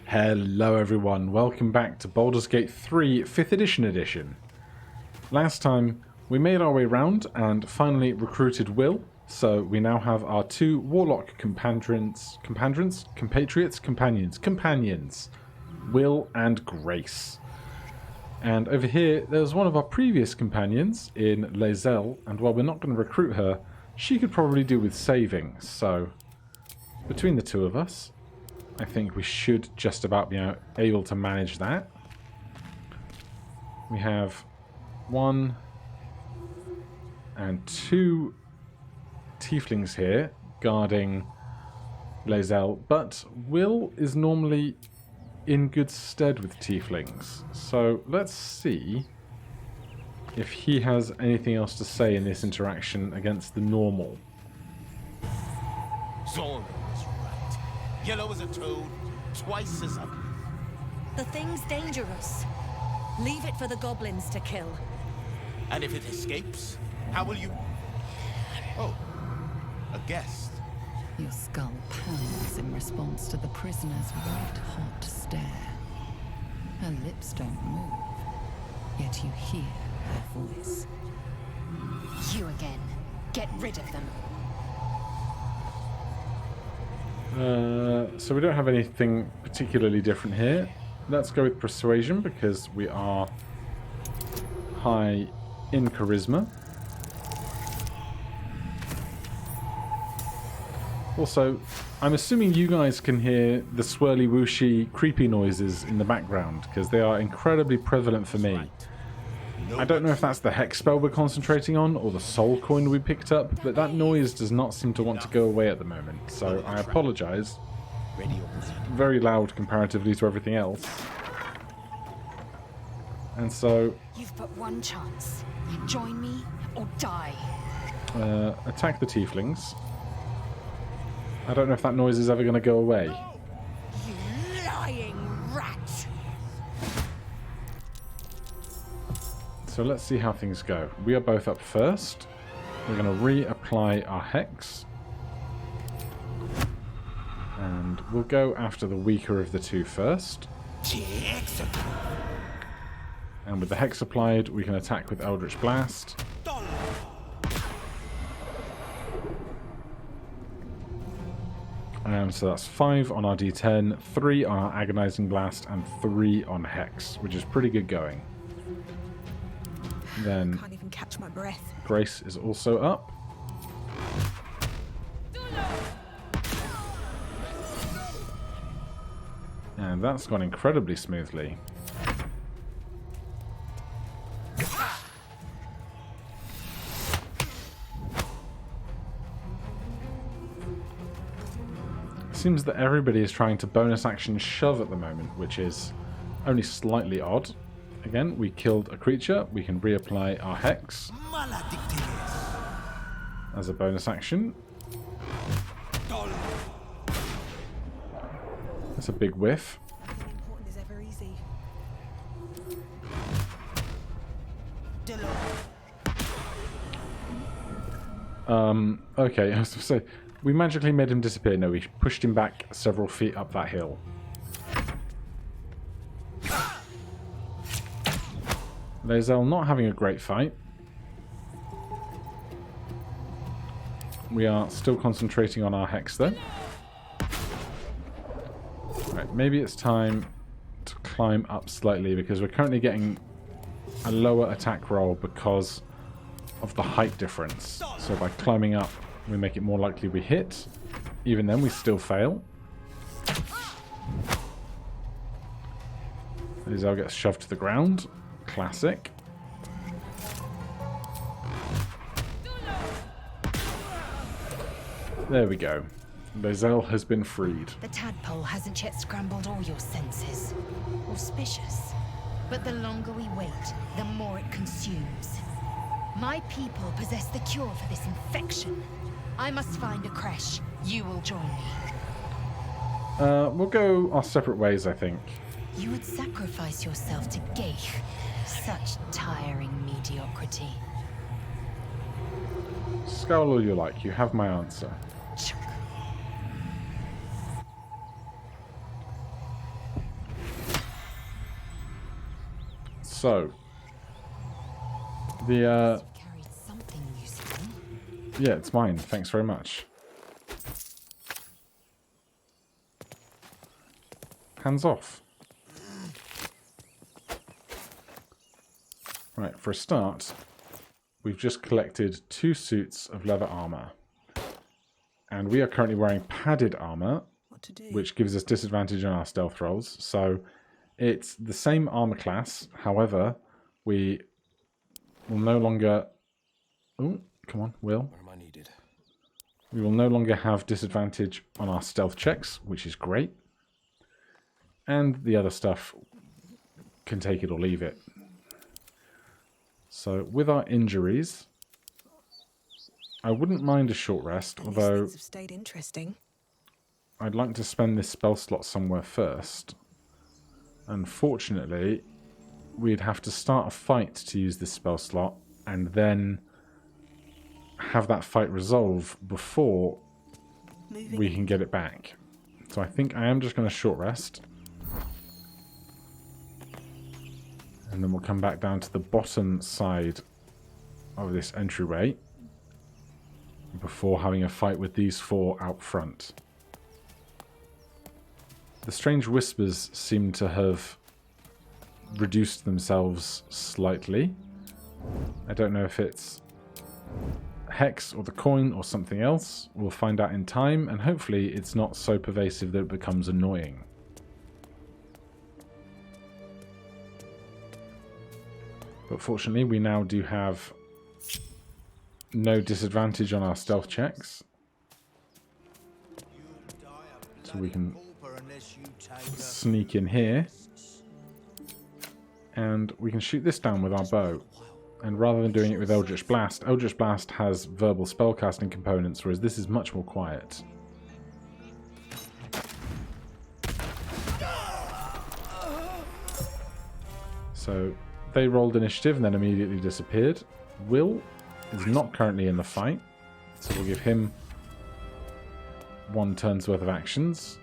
Hello everyone, welcome back to Baldur's Gate 3 5th edition. Last time we made our way round and finally recruited Wyll, so we now have our two Warlock companions, Wyll and Grace. And over here there's one of our previous companions in Lae'zel, and while we're not going to recruit her, she could probably do with saving, so between the two of us I think we should just about be able to manage that. We have 1 and 2 tieflings here guarding Lae'zel, but Wyll is normally in good stead with tieflings. So let's see if he has anything else to say in this interaction against the normal. Yellow as a toad, twice as ugly. The thing's dangerous. Leave it for the goblins to kill. And if it escapes, how will you... Oh, a guest. Your skull pounds in response to the prisoner's white-hot stare. Her lips don't move, yet you hear her voice. You again. Get rid of them. So we don't have anything particularly different here. Let's go with persuasion because we are high in charisma. Also, I'm assuming you guys can hear the swirly whooshy creepy noises in the background because they are incredibly prevalent for me. I don't know if that's the hex spell we're concentrating on or the soul coin we picked up, but that noise does not seem to want to go away at the moment, so I apologise. Very loud comparatively to everything else. And so... You've but one chance. Join me or die. Attack the tieflings. I don't know if that noise is ever going to go away. You lying rat! So let's see how things go. We are both up first. We're going to reapply our hex. And we'll go after the weaker of the two first. And with the hex applied, we can attack with Eldritch Blast. So that's 5 on our D10, 3 on our Agonizing Blast, and 3 on Hex, which is pretty good going. Then Can't even catch my breath. Grace is also up. And that's gone incredibly smoothly. Seems that everybody is trying to bonus action shove at the moment, which is only slightly odd. Again, we killed a creature. We can reapply our hex as a bonus action. That's a big whiff. Important is ever easy. Okay, I was going to say, we magically made him disappear. No, we pushed him back several feet up that hill. Lae'zel not having a great fight. We are still concentrating on our hex though. Right, maybe it's time to climb up slightly because we're currently getting a lower attack roll because of the height difference. So by climbing up, we make it more likely we hit. Even then, we still fail. Lae'zel gets shoved to the ground. Classic. There we go. Lae'zel has been freed. The tadpole hasn't yet scrambled all your senses. Auspicious. But the longer we wait, the more it consumes. My people possess the cure for this infection. I must find a creche. You will join me. We'll go our separate ways, I think. You would sacrifice yourself to Geich. Such tiring mediocrity. Scowl all you like. You have my answer. So, the Carried something useful. yeah, it's mine. Thanks very much. Hands off. Right, for a start, we've just collected 2 suits of leather armor. And we are currently wearing padded armor, which gives us disadvantage on our stealth rolls. So it's the same armor class. However, we will no longer... Oh, come on, Will. Where am I needed? We will no longer have disadvantage on our stealth checks, which is great. And the other stuff can take it or leave it. So with our injuries, I wouldn't mind a short rest, although Things have stayed interesting. I'd like to spend this spell slot somewhere first. Unfortunately, we'd have to start a fight to use this spell slot, and then have that fight resolve before we can get it back. So I think I am just going to short rest. And then we'll come back down to the bottom side of this entryway before having a fight with these 4 out front. The strange whispers seem to have reduced themselves slightly. I don't know if it's Hex or the coin or something else. We'll find out in time, and hopefully it's not so pervasive that it becomes annoying. But fortunately, we now do have no disadvantage on our stealth checks. So we can sneak in here. And we can shoot this down with our bow. And rather than doing it with Eldritch Blast has verbal spellcasting components, whereas this is much more quiet. So they rolled initiative and then immediately disappeared. Wyll is not currently in the fight, so we'll give him 1 turn's worth of actions.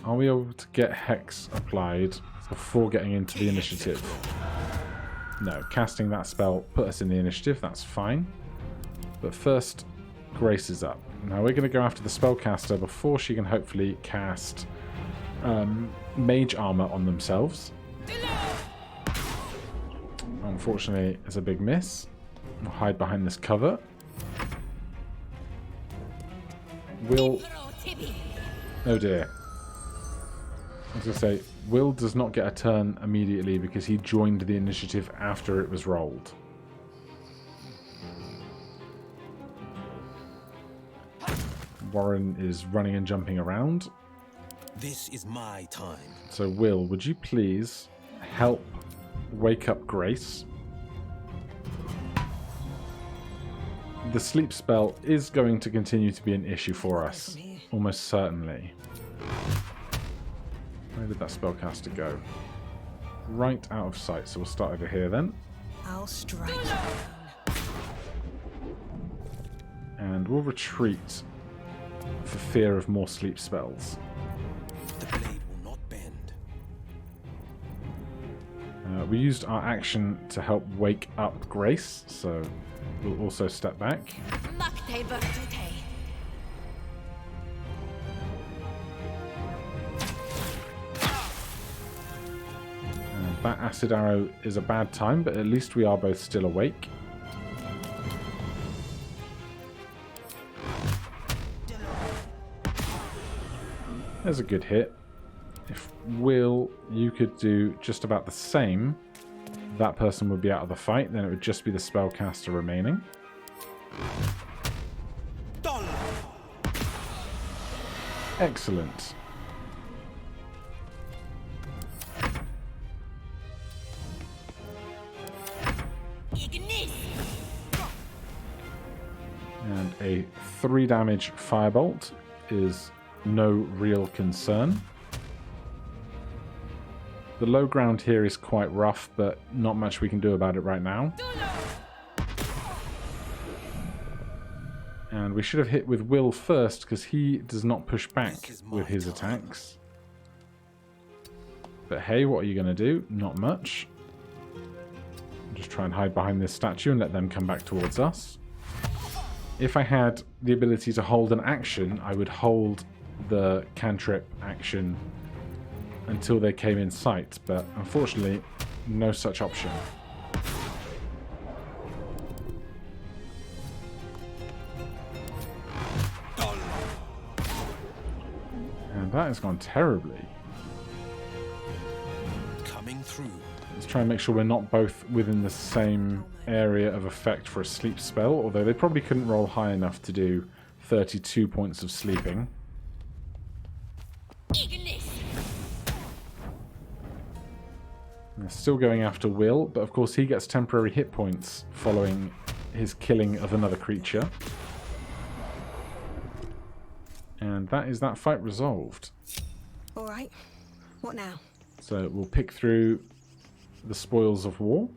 Are we able to get Hex applied before getting into the initiative? No, casting that spell put us in the initiative, that's fine. But first, Grace is up. Now we're going to go after the spellcaster before she can hopefully cast mage armor on themselves. Unfortunately, it's a big miss. We'll hide behind this cover. Wyll... Oh dear. I was going to say, Wyll does not get a turn immediately because he joined the initiative after it was rolled. Warren is running and jumping around. This is my time. So Wyll, would you please help wake up Grace? The sleep spell is going to continue to be an issue for us, almost certainly. Where did that spellcaster go? Right out of sight, so we'll start over here then. I'll strike. And we'll retreat for fear of more sleep spells. The blade will not bend. We used our action to help wake up Grace, so we'll also step back. That acid arrow is a bad time, but at least we are both still awake. There's a good hit. If Wyll, you could do just about the same, that person would be out of the fight, then it would just be the spellcaster remaining. Excellent. And a 3 damage firebolt is no real concern. The low ground here is quite rough, but not much we can do about it right now. And we should have hit with Wyll first, because he does not push back with his attacks. But hey, what are you going to do? Not much. Just try and hide behind this statue and let them come back towards us. If I had the ability to hold an action, I would hold the cantrip action until they came in sight, but unfortunately, no such option. And that has gone terribly. Coming through. Let's try and make sure we're not both within the same area of effect for a sleep spell, although they probably couldn't roll high enough to do 32 points of sleeping. They're still going after Wyll, but of course he gets temporary hit points following his killing of another creature. And that is that fight resolved. All right. What now? So we'll pick through the spoils of war.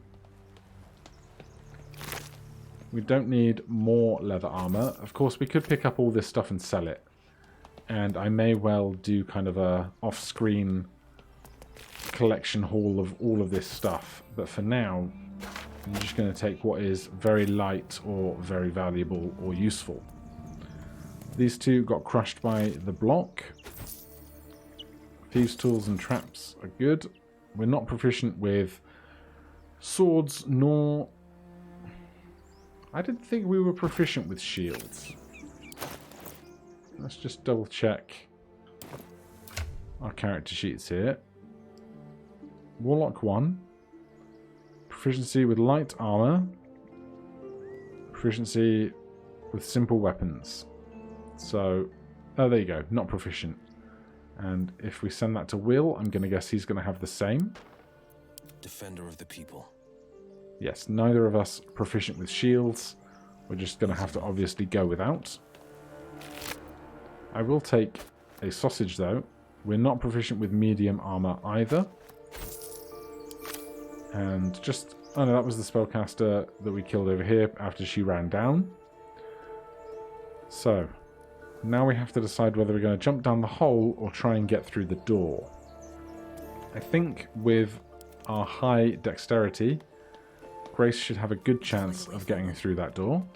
We don't need more leather armor. Of course, we could pick up all this stuff and sell it. And I may well do kind of a off-screen collection haul of all of this stuff. But for now, I'm just going to take what is very light or very valuable or useful. These two got crushed by the block. Thieves' tools and traps are good. We're not proficient with swords, nor... I didn't think we were proficient with shields. Let's just double check our character sheets here. Warlock 1. Proficiency with light armor. Proficiency with simple weapons. So, oh, there you go. Not proficient. And if we send that to Wyll, I'm going to guess he's going to have the same. Defender of the people. Yes, neither of us proficient with shields. We're just going to have to obviously go without. I will take a sausage, though. We're not proficient with medium armor either. And just... oh no, that was the spellcaster that we killed over here after she ran down. So, now we have to decide whether we're going to jump down the hole or try and get through the door. I think with our high dexterity, Grace should have a good chance of getting through that door.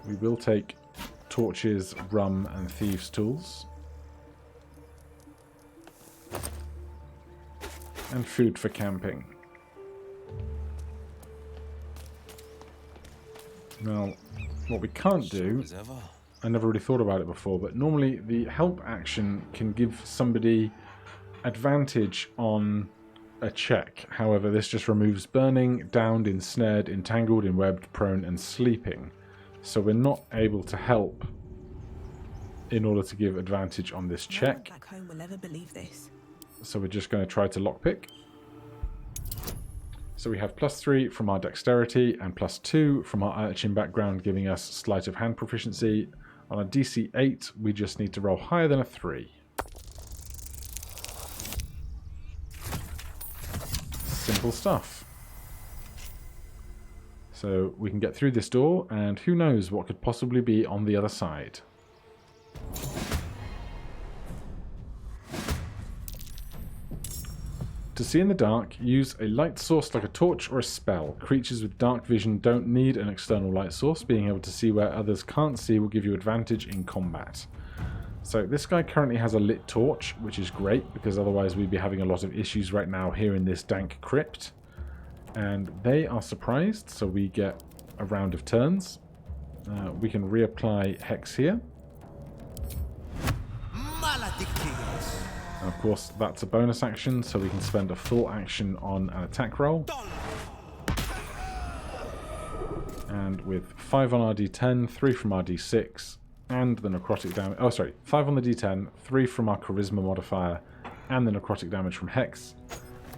We will take torches, rum, and thieves' tools. And food for camping. Now, what we can't do, I never really thought about it before, but normally the help action can give somebody advantage on a check. However, this just removes burning, downed, ensnared, entangled, enwebbed, prone, and sleeping. So we're not able to help in order to give advantage on this check. No one back home will ever believe this. So we're just going to try to lockpick. So we have +3 from our dexterity and +2 from our urchin background, giving us sleight of hand proficiency. On a DC 8, we just need to roll higher than a 3. Simple stuff. So we can get through this door, and who knows what could possibly be on the other side. To see in the dark, use a light source like a torch or a spell. Creatures with dark vision don't need an external light source. Being able to see where others can't see will give you advantage in combat. So this guy currently has a lit torch, which is great, because otherwise we'd be having a lot of issues right now here in this dank crypt. And they are surprised, so we get a round of turns. We can reapply Hex here. And of course, that's a bonus action, so we can spend a full action on an attack roll. And with 5 on our d10, 3 from our d6, and the necrotic damage... oh, sorry, 5 on the d10, 3 from our charisma modifier, and the necrotic damage from Hex.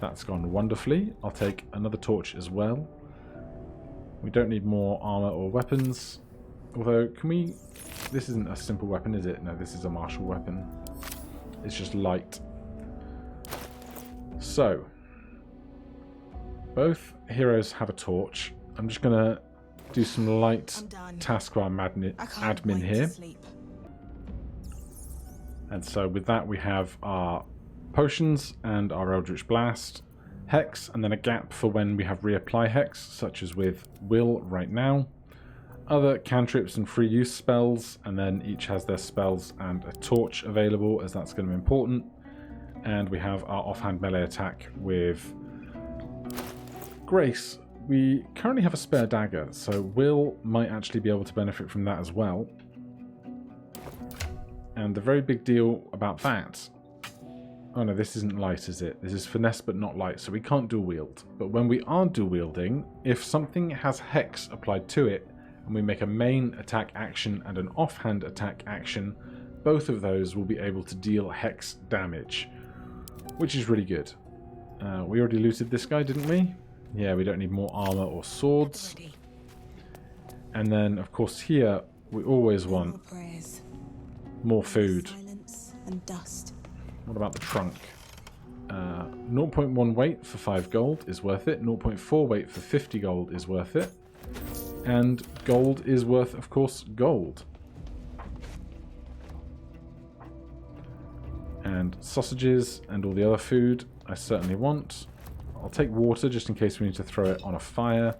That's gone wonderfully. I'll take another torch as well. We don't need more armor or weapons. Although, can we... this isn't a simple weapon, is it? No, this is a martial weapon. It's just light. So, both heroes have a torch. I'm just going to do some light taskbar admin here. And so with that we have our potions and our Eldritch Blast, Hex, and then a gap for when we have reapply Hex, such as with Wyll right now. Other cantrips and free use spells, and then each has their spells and a torch available, as that's going to be important. And we have our offhand melee attack with Grace. We currently have a spare dagger, so Wyll might actually be able to benefit from that as well. And the very big deal about that... Oh no, this isn't light, is it? This is finesse but not light, so we can't dual wield. But when we are dual wielding, if something has Hex applied to it, and we make a main attack action and an offhand attack action, both of those will be able to deal Hex damage, which is really good. We already looted this guy, didn't we? Yeah, we don't need more armor or swords. And then, of course, here we always want more food. Silence and dust. What about the trunk? 0.1 weight for 5 gold is worth it. 0.4 weight for 50 gold is worth it. And gold is worth, of course, gold. And sausages and all the other food I certainly want. I'll take water just in case we need to throw it on a fire.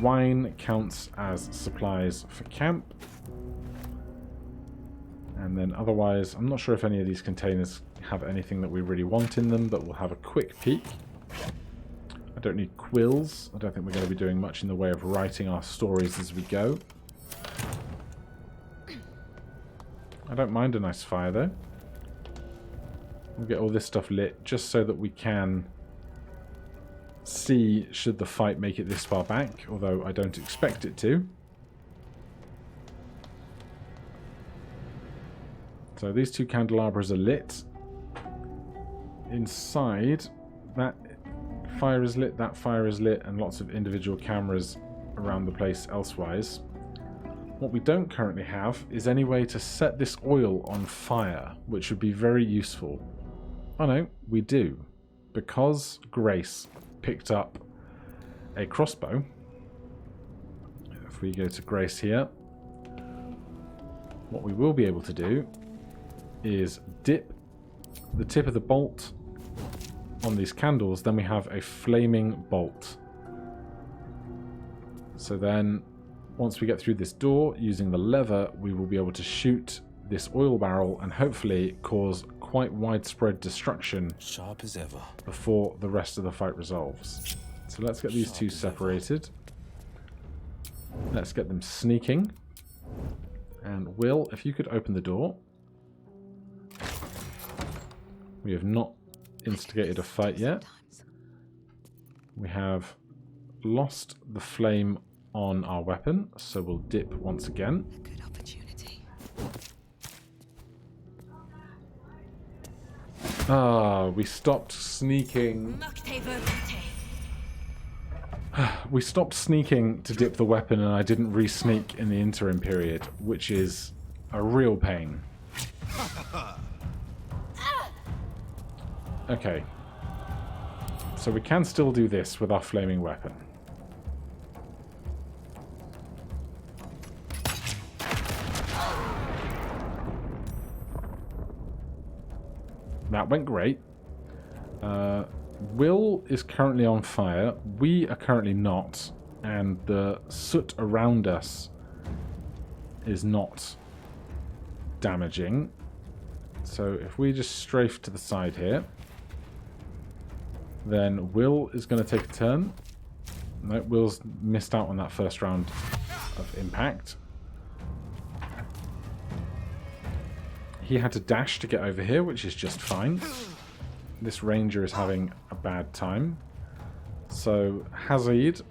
Wine counts as supplies for camp. And then otherwise, I'm not sure if any of these containers have anything that we really want in them, but we'll have a quick peek. I don't need quills. I don't think we're going to be doing much in the way of writing our stories as we go. I don't mind a nice fire though. We'll get all this stuff lit just so that we can see should the fight make it this far back, although I don't expect it to. So these two candelabras are lit. Inside, that fire is lit, that fire is lit, and lots of individual cameras around the place elsewise. What we don't currently have is any way to set this oil on fire, which would be very useful. Oh no, we do. Because Grace picked up a crossbow. If we go to Grace here, what we will be able to do is dip the tip of the bolt on these candles, then we have a flaming bolt. So then, once we get through this door, using the lever, we will be able to shoot this oil barrel and hopefully cause quite widespread destruction Sharp as ever. before the rest of the fight resolves. So let's get these two separated. Let's get them sneaking. And Wyll, if you could open the door. We have not instigated a fight yet. We have lost the flame on our weapon, so we'll dip once again. Good opportunity. Ah, we stopped sneaking. We stopped sneaking to dip the weapon and I didn't re-sneak in the interim period, which is a real pain. Okay. So we can still do this with our flaming weapon. That went great. Wyll is currently on fire. We are currently not. And the soot around us is not damaging. So if we just strafe to the side here, then Wyll is going to take a turn. No, Will's missed out on that first round of impact. He had to dash to get over here, which is just fine. This ranger is having a bad time. So Hazard,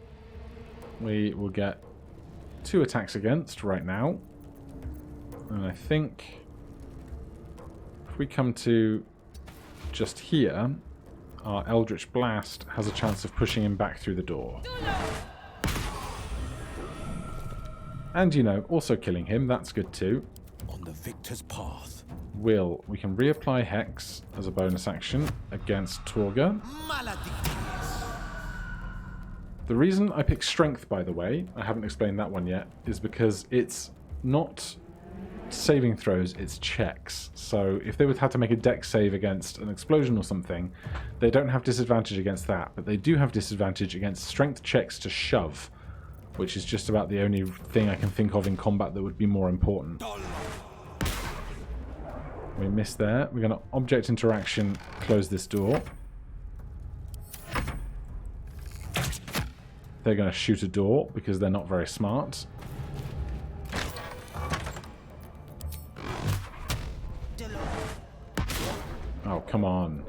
we will get 2 attacks against right now. And I think if we come to just here, our Eldritch Blast has a chance of pushing him back through the door. And, you know, also killing him, that's good too. On the victor's path. Wyll, we can reapply Hex as a bonus action against Torga. The reason I picked Strength, by the way, I haven't explained that one yet, is because it's not saving throws, it's checks. So if they would have to make a dex save against an explosion or something, they don't have disadvantage against that, but they do have disadvantage against strength checks to shove, which is just about the only thing I can think of in combat that would be more important. We missed there. We're going to object interaction, close this door. They're going to shoot a door because they're not very smart. Oh, come on.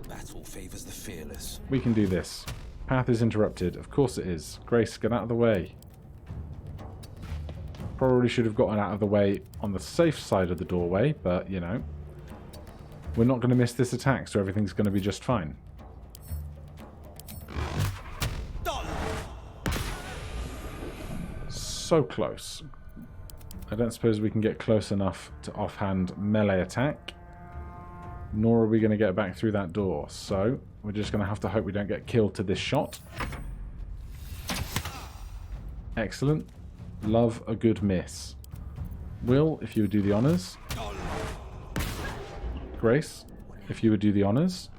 Battle favors the fearless. We can do this. Path is interrupted. Of course it is. Grace, get out of the way. Probably should have gotten out of the way on the safe side of the doorway, but, you know. We're not going to miss this attack, so everything's going to be just fine. So close. I don't suppose we can get close enough to offhand melee attack. Nor are we going to get back through that door. So, we're just going to have to hope we don't get killed to this shot. Excellent. Love a good miss. Will, if you would do the honours. Grace, if you would do the honours.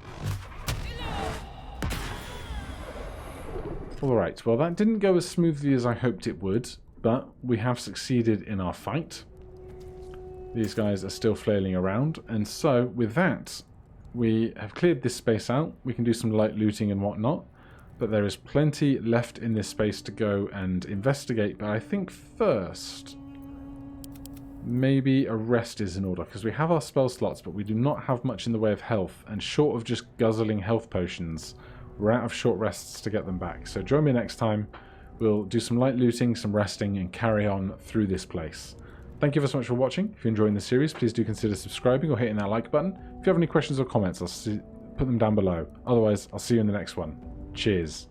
Alright, well that didn't go as smoothly as I hoped it would, but we have succeeded in our fight. These guys are still flailing around, and so with that, we have cleared this space out. We can do some light looting and whatnot, but there is plenty left in this space to go and investigate. But I think first, maybe a rest is in order, because we have our spell slots, but we do not have much in the way of health, and short of just guzzling health potions, we're out of short rests to get them back. So join me next time. We'll do some light looting, some resting, and carry on through this place. Thank you so much for watching. If you're enjoying the series, please do consider subscribing or hitting that like button. If you have any questions or comments, put them down below. Otherwise, I'll see you in the next one. Cheers.